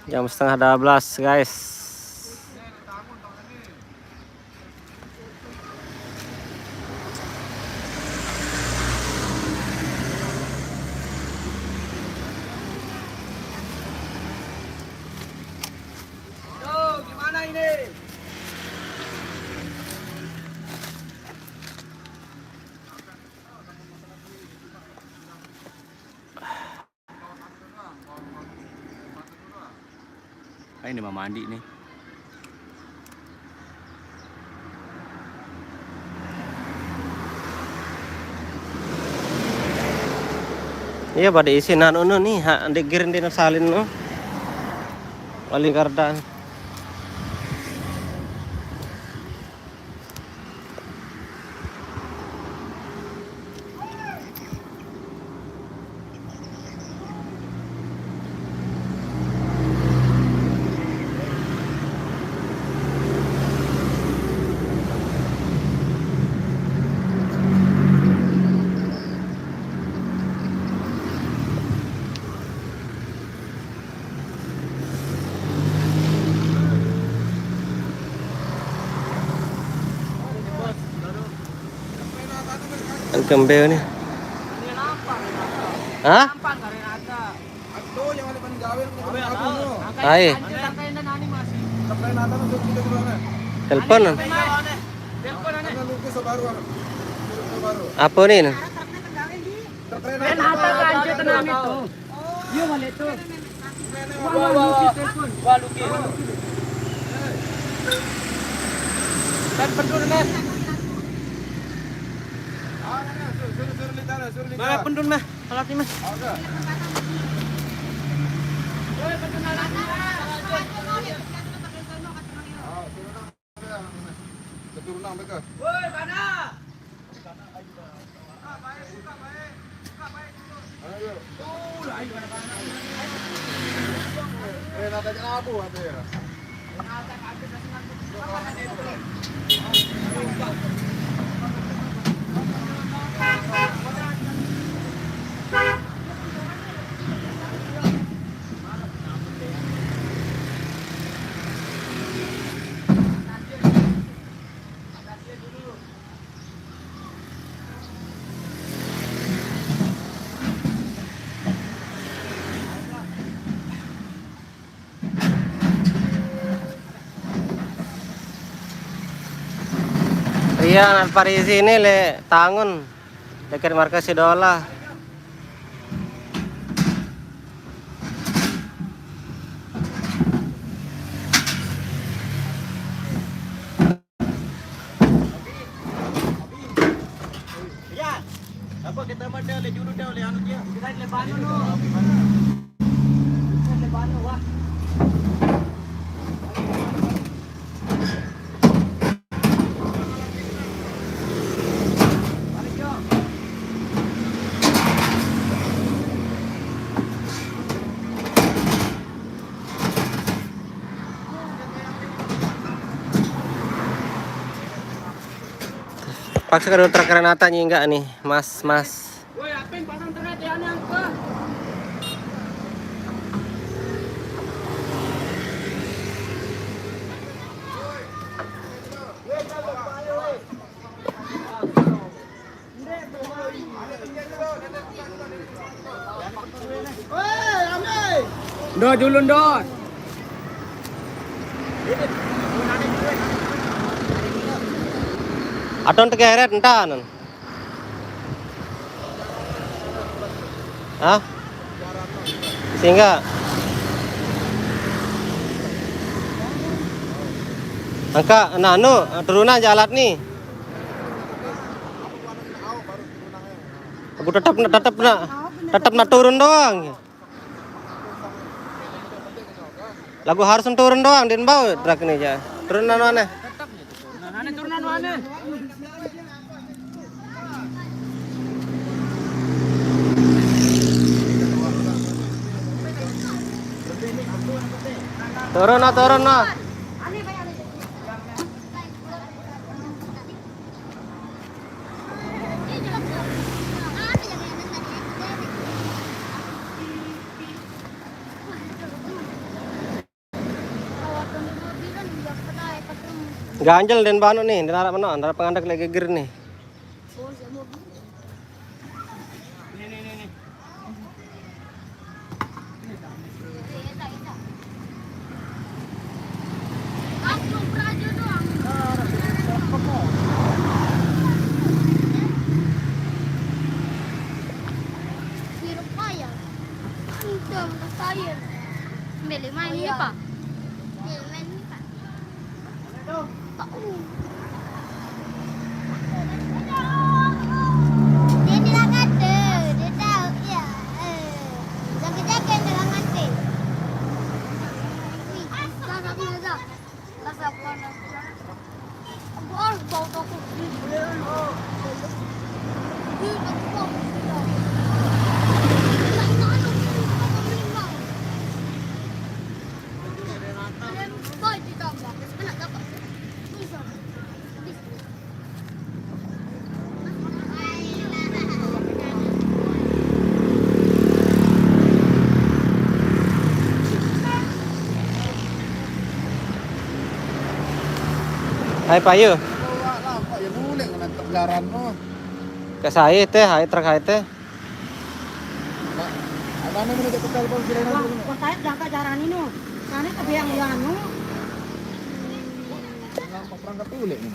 Jam setengah 12 guys. Yo, gimana ini? Ini mau mandi nih. Iya pada isi anu nih hak digiring di salin no. Wali kardan. Kembel nih. Hah? Hai. Telepon. Apa nih? Mana pendun mah? Alatnya mah. Iya, Parisi ini le Tangun dekat markas Sidola. Ya. Apa kita mah le dulu dah le anu dia. Kita le banu no. Le banu wah. Paksa ke Ultra Granata enggak nih, Mas. Woi, apeng pasang ternyata ya nih angka. Ndo dulu ndo. Aton tegeret entan. Hah? Sehingga angka anu turunan jalan nih. Aku tetap nak turun doang. Lagu harus turun doang din bau truk ini aja. Turunan mana? Turunan mana? Turun nah. Ganjel dan bano nih, darah mana? Darah pengandak lagi geger nih. Beli main ini pak? Beli main ini pak? Dia bilang ada, dia tahu ya. Jaga-jaga jangan mati. Rasa biasa, rasa panas. Bor bau aku belum. Hai payu, Bawa lah, Pak, ya boleh kan garan no. ke saya teh, hai terkait teh. Nah, mana mana kita telepon kira dulu. Saya jangka jaran ini, nanti ke yang anu. Nampak perangkat boleh nih.